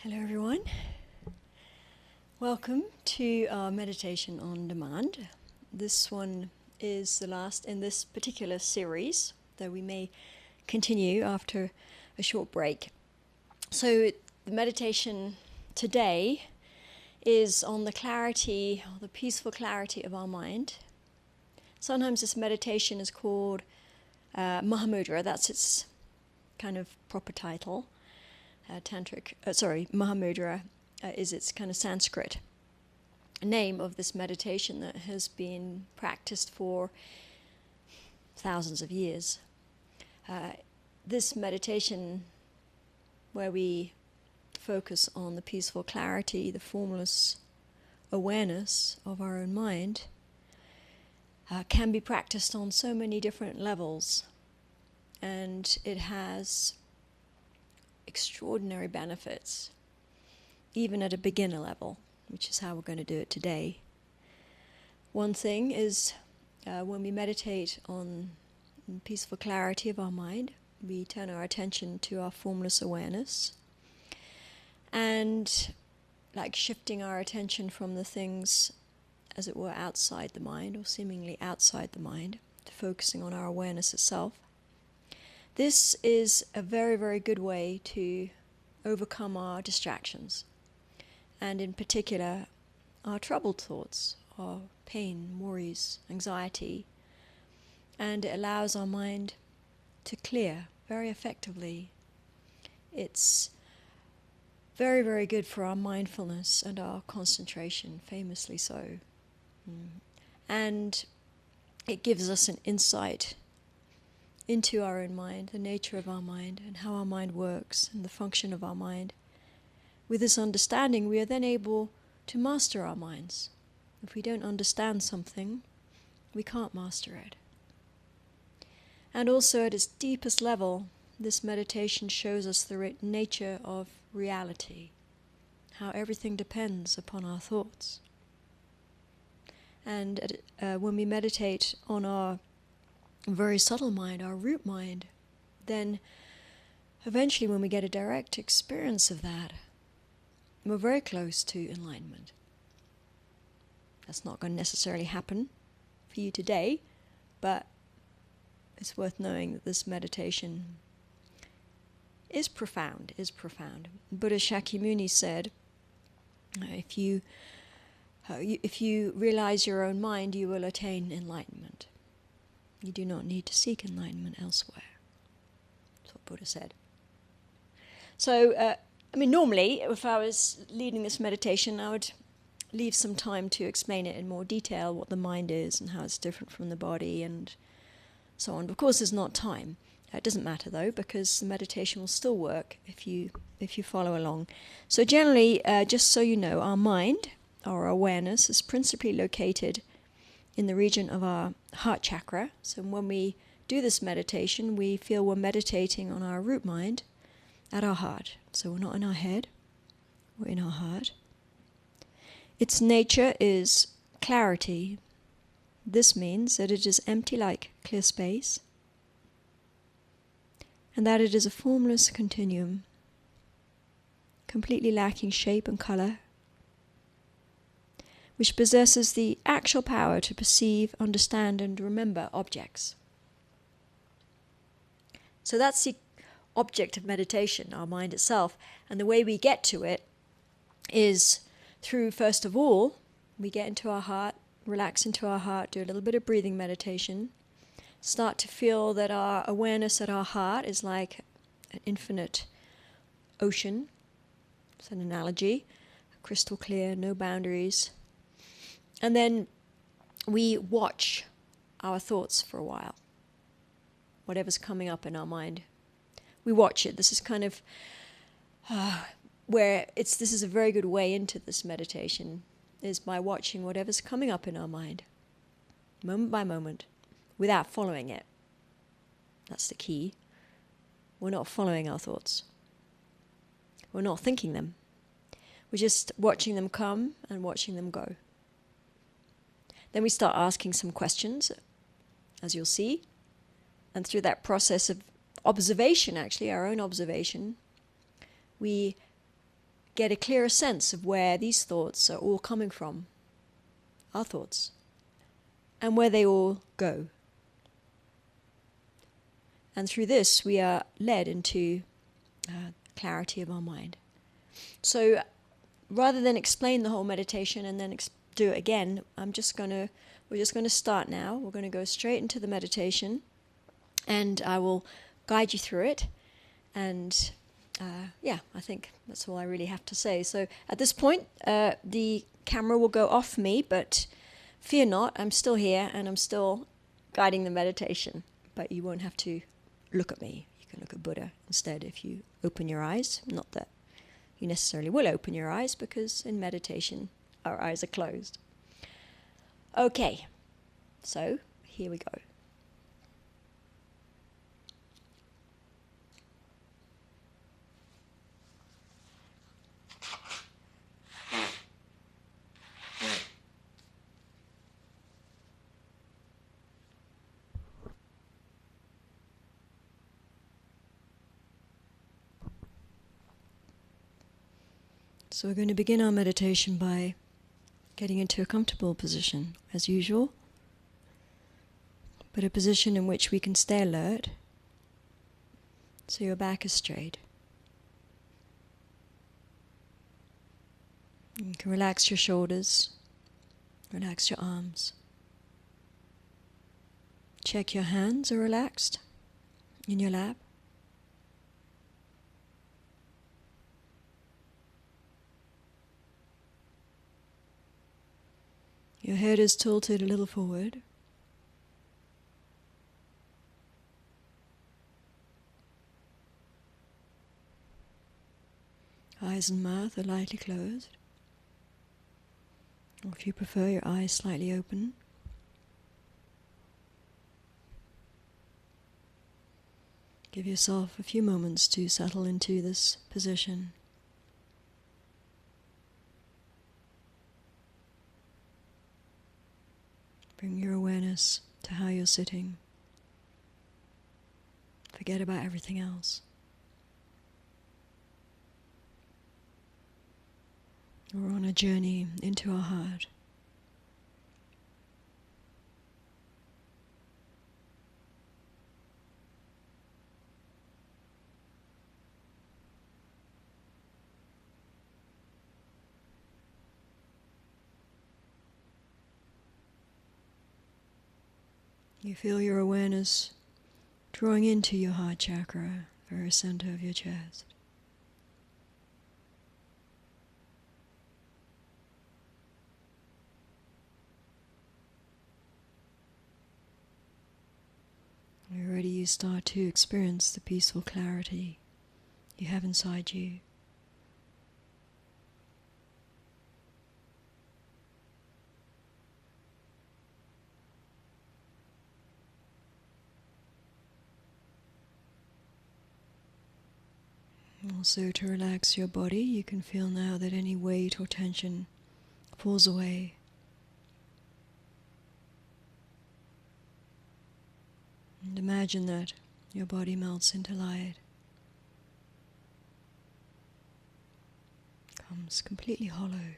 Hello everyone. Welcome to our meditation on demand. This one is the last in this particular series, though we may continue after a short break. So the meditation today is on the clarity, or the peaceful clarity of our mind. Sometimes this meditation is called Mahamudra, that's its kind of proper title. Mahamudra is its kind of Sanskrit name of this meditation that has been practiced for thousands of years. This meditation, where we focus on the peaceful clarity, the formless awareness of our own mind, can be practiced on so many different levels, and it has extraordinary benefits, even at a beginner level, which is how we're going to do it today. One thing is when we meditate on peaceful clarity of our mind, we turn our attention to our formless awareness, and like shifting our attention from the things, as it were, outside the mind, or seemingly outside the mind, to focusing on our awareness itself. This is a very, very good way to overcome our distractions, and in particular our troubled thoughts, our pain, worries, anxiety, and it allows our mind to clear very effectively. It's very, very good for our mindfulness and our concentration, famously so. And it gives us an insight into our own mind, the nature of our mind, and how our mind works, and the function of our mind. With this understanding, we are then able to master our minds. If we don't understand something, we can't master it. And also at its deepest level, this meditation shows us the nature of reality, how everything depends upon our thoughts. And when we meditate on our very subtle mind, our root mind, then eventually when we get a direct experience of that, we're very close to enlightenment. That's not going to necessarily happen for you today, but it's worth knowing that this meditation is profound. Buddha Shakyamuni said, if you realize your own mind, you will attain enlightenment. You do not need to seek enlightenment elsewhere. That's what Buddha said. So, normally, if I was leading this meditation, I would leave some time to explain it in more detail, what the mind is and how it's different from the body and so on. Of course, there's not time. It doesn't matter, though, because the meditation will still work if you follow along. So generally, just so you know, our mind, our awareness, is principally located in the region of our heart chakra. So when we do this meditation, we feel we're meditating on our root mind at our heart. So we're not in our head, we're in our heart. Its nature is clarity. This means that it is empty like clear space, and that it is a formless continuum, completely lacking shape and color, which possesses the actual power to perceive, understand, and remember objects. So that's the object of meditation, our mind itself. And the way we get to it is through, first of all, we get into our heart, relax into our heart, do a little bit of breathing meditation, start to feel that our awareness at our heart is like an infinite ocean. It's an analogy, crystal clear, no boundaries. And then we watch our thoughts for a while, whatever's coming up in our mind. We watch it. This is kind of this is a very good way into this meditation, is by watching whatever's coming up in our mind, moment by moment, without following it. That's the key. We're not following our thoughts. We're not thinking them. We're just watching them come and watching them go. Then we start asking some questions, as you'll see. And through that process of observation, actually, our own observation, we get a clearer sense of where these thoughts are all coming from, our thoughts, and where they all go. And through this, we are led into clarity of our mind. So rather than explain the whole meditation and then do it again, we're just going to start now. We're going to go straight into the meditation, and I will guide you through it. And I think that's all I really have to say. So at this point, the camera will go off me, but fear not, I'm still here and I'm still guiding the meditation. But you won't have to look at me. You can look at Buddha instead if you open your eyes. Not that you necessarily will open your eyes, because in meditation our eyes are closed. Okay, so here we go. So we're going to begin our meditation by getting into a comfortable position, as usual, but a position in which we can stay alert, so your back is straight. You can relax your shoulders, relax your arms. Check your hands are relaxed in your lap. Your head is tilted a little forward. Eyes and mouth are lightly closed. Or if you prefer, your eyes slightly open. Give yourself a few moments to settle into this position. Bring your awareness to how you're sitting. Forget about everything else. We're on a journey into our heart. You feel your awareness drawing into your heart chakra, very center of your chest. Already you start to experience the peaceful clarity you have inside you. Also, to relax your body, you can feel now that any weight or tension falls away. And imagine that your body melts into light, becomes completely hollow.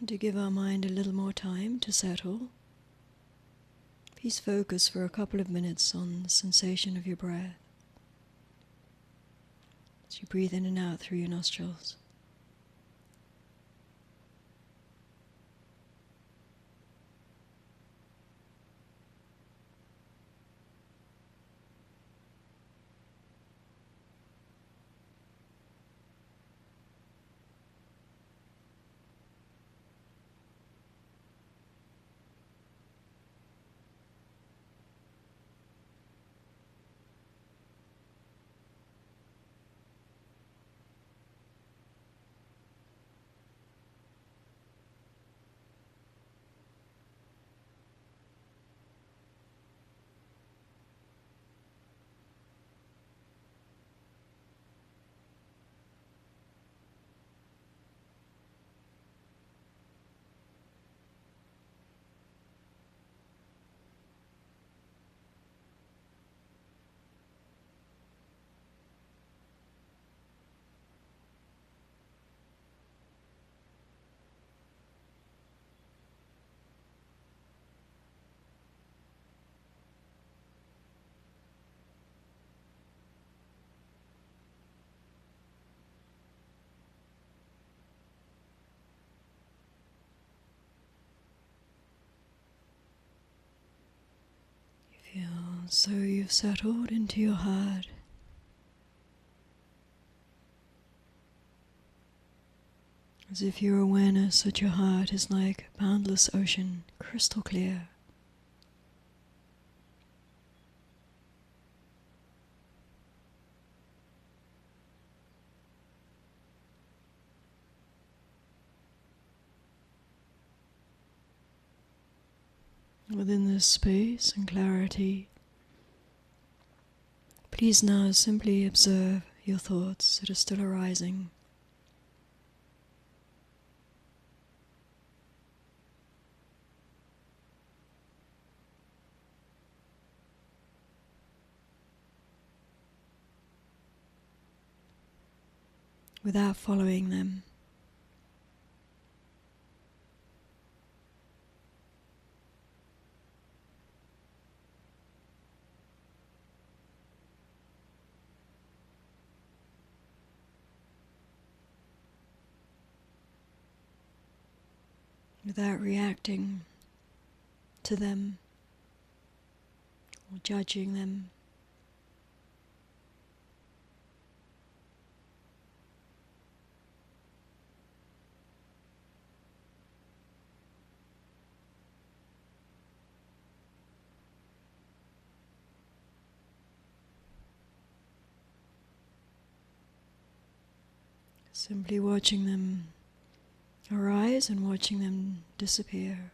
To give our mind a little more time to settle, please focus for a couple of minutes on the sensation of your breath as you breathe in and out through your nostrils. So you've settled into your heart. As if your awareness at your heart is like a boundless ocean, crystal clear. Within this space and clarity, please now simply observe your thoughts that are still arising. Without following them. Without reacting to them or judging them. Simply watching them arise and watching them disappear.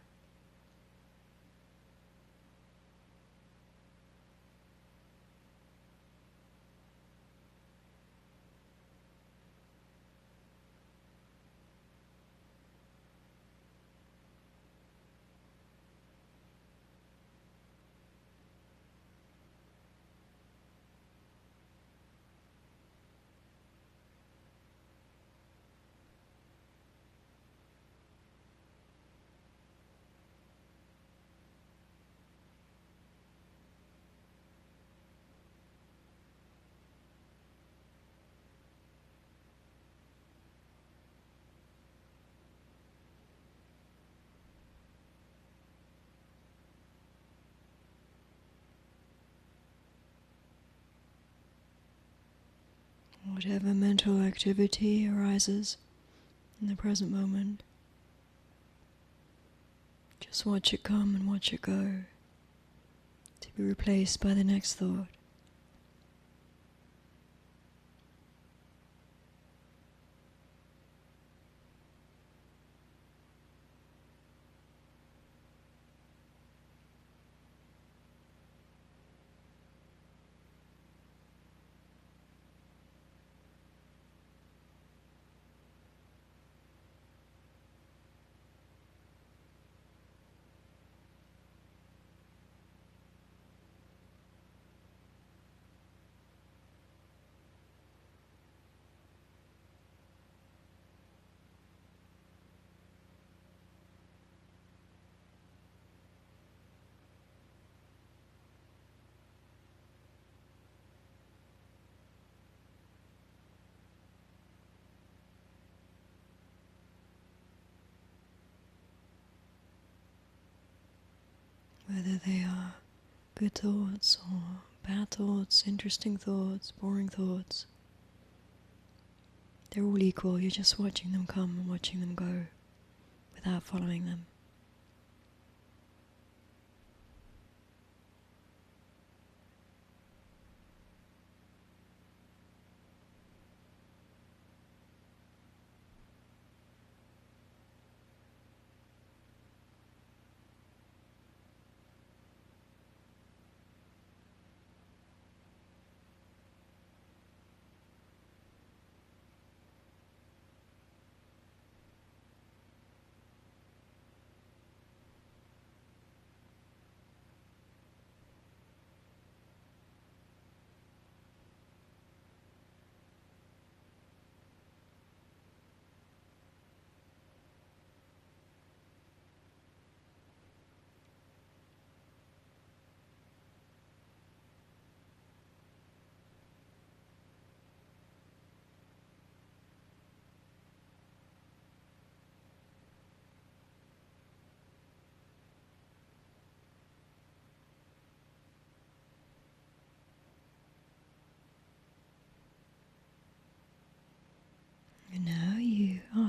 Whatever mental activity arises in the present moment, just watch it come and watch it go, to be replaced by the next thought. Whether they are good thoughts or bad thoughts, interesting thoughts, boring thoughts, they're all equal. You're just watching them come and watching them go without following them.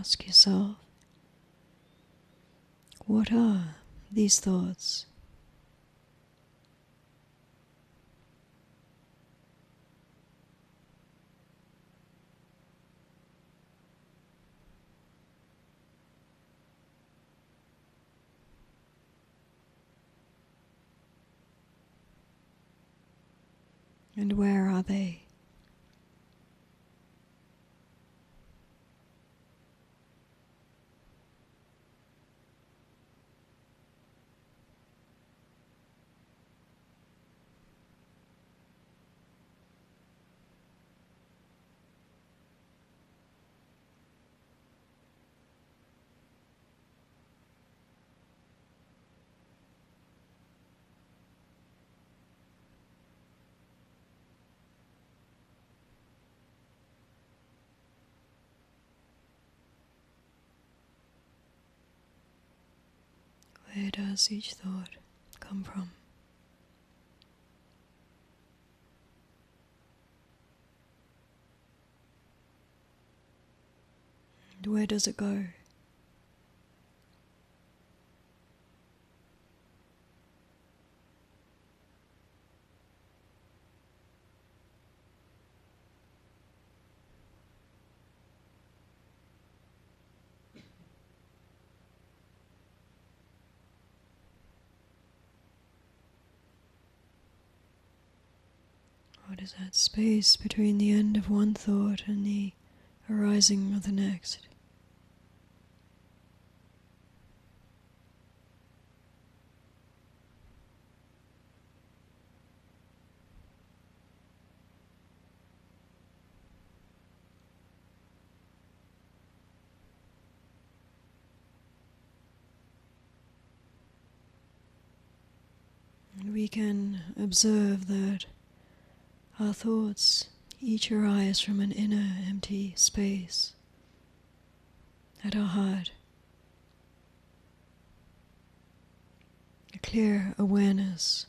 ask yourself, what are these thoughts? And where are they? Where does each thought come from? And where does it go? What is that space between the end of one thought and the arising of the next? And we can observe that our thoughts each arise from an inner empty space at our heart, a clear awareness.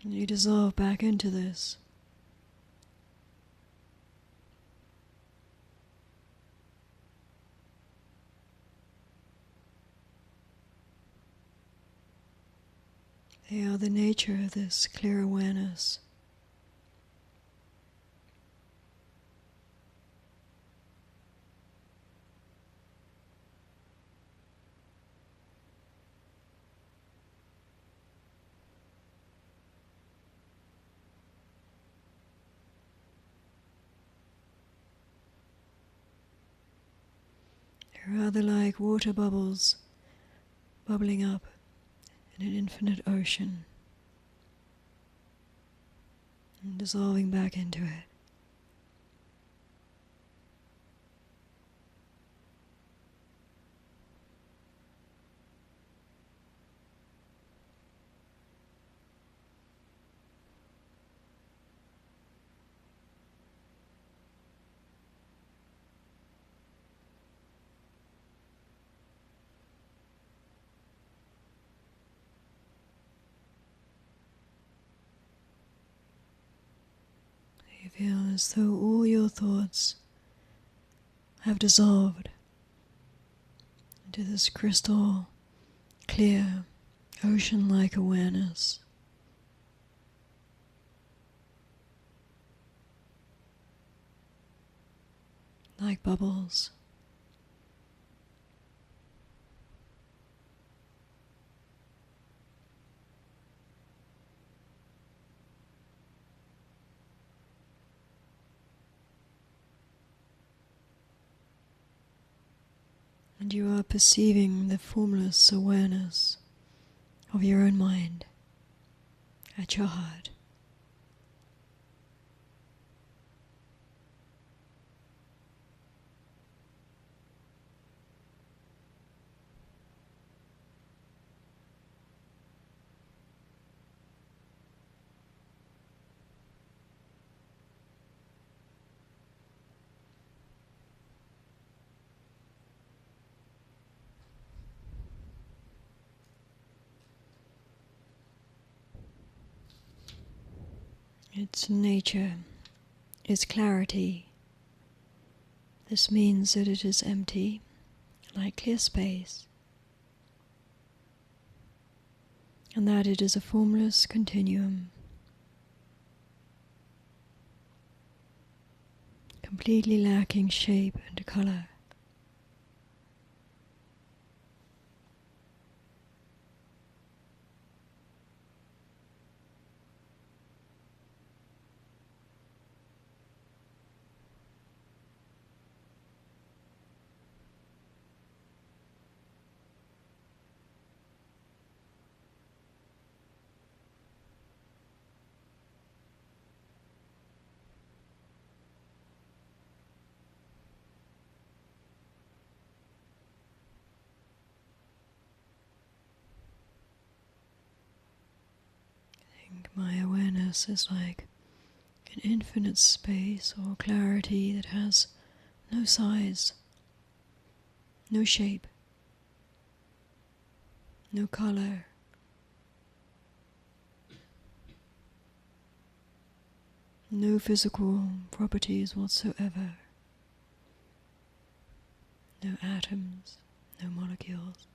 And you dissolve back into this. They are the nature of this clear awareness. They're rather like water bubbles bubbling up in an infinite ocean and dissolving back into it. You feel as though all your thoughts have dissolved into this crystal clear, ocean-like awareness. Like bubbles. And you are perceiving the formless awareness of your own mind at your heart. Its nature is clarity. This means that it is empty, like clear space, and that it is a formless continuum, completely lacking shape and color. My awareness is like an infinite space or clarity that has no size, no shape, no color, no physical properties whatsoever, no atoms, no molecules.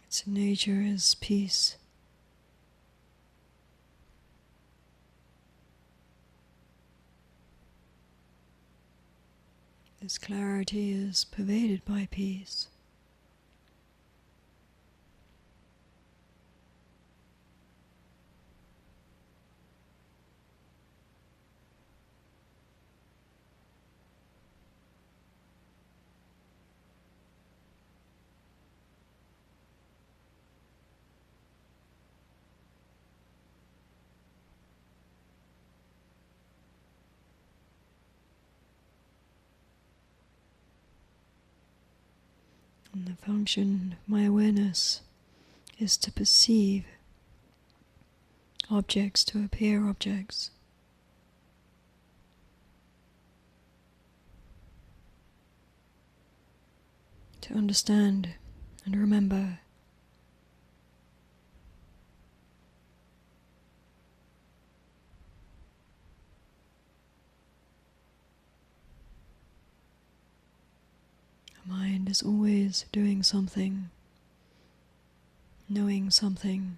Its nature is peace. This clarity is pervaded by peace. And the function of my awareness is to perceive objects, to appear objects. To understand and remember. The mind is always doing something, knowing something,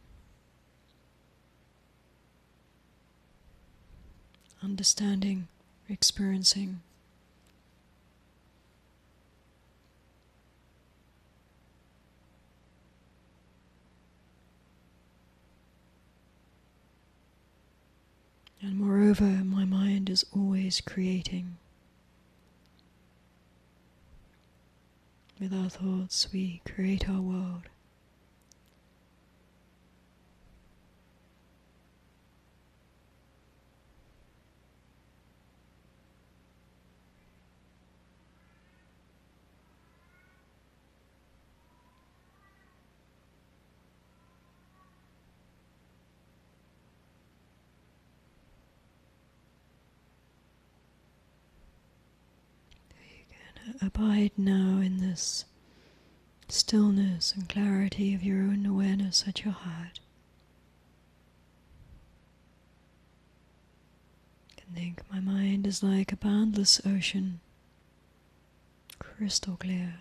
understanding, experiencing. And moreover, my mind is always creating. With our thoughts, we create our world. Abide now in this stillness and clarity of your own awareness at your heart. You can think my mind is like a boundless ocean, crystal clear.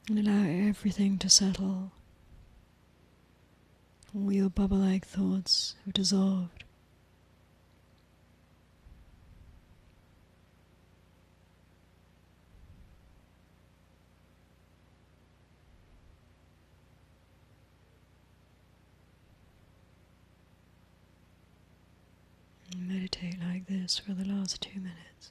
And allow everything to settle. All your bubble-like thoughts have dissolved. Meditate like this for the last 2 minutes.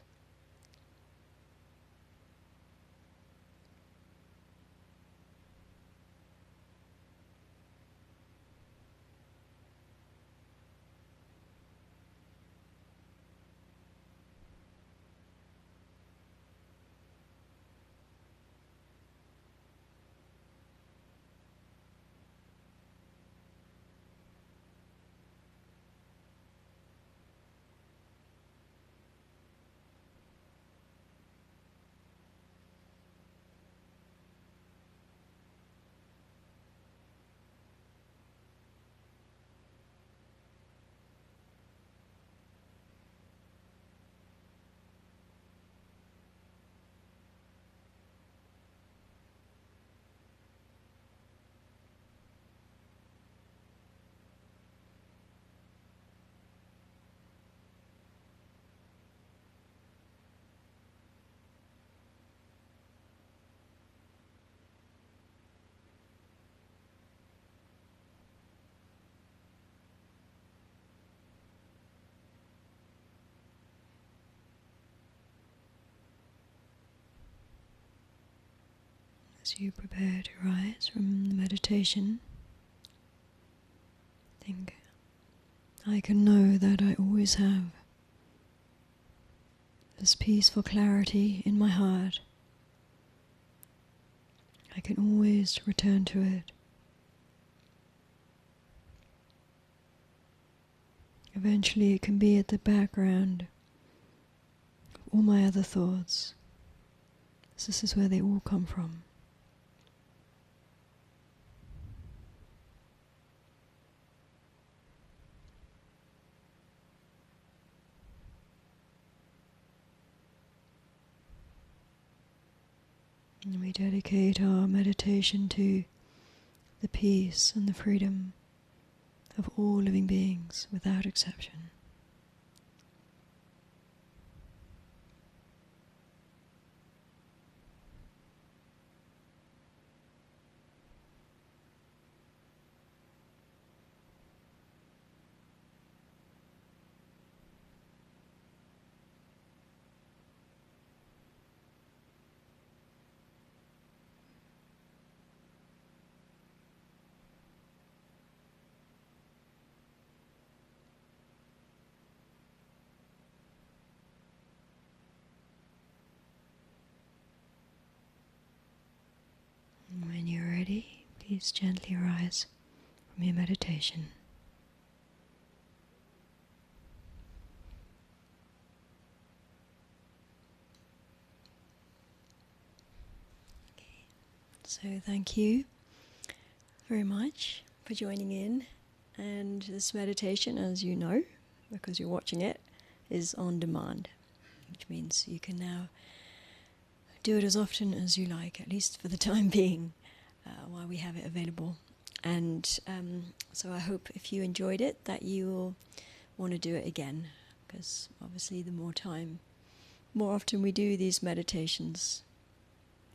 As you prepare to rise from the meditation, think, I can know that I always have this peaceful clarity in my heart. I can always return to it. Eventually it can be at the background of all my other thoughts. This is where they all come from. And we dedicate our meditation to the peace and the freedom of all living beings without exception. When you're ready, please gently rise from your meditation. Okay. So thank you very much for joining in. And this meditation, as you know, because you're watching it, is on demand, which means you can now do it as often as you like, at least for the time being, while we have it available. And so I hope if you enjoyed it that you will want to do it again, because obviously the more often we do these meditations,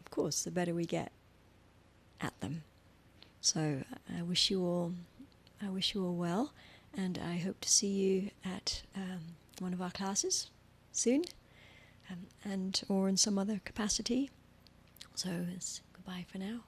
of course, the better we get at them. So I wish you all well, and I hope to see you at one of our classes soon. And or in some other capacity. So it's goodbye for now.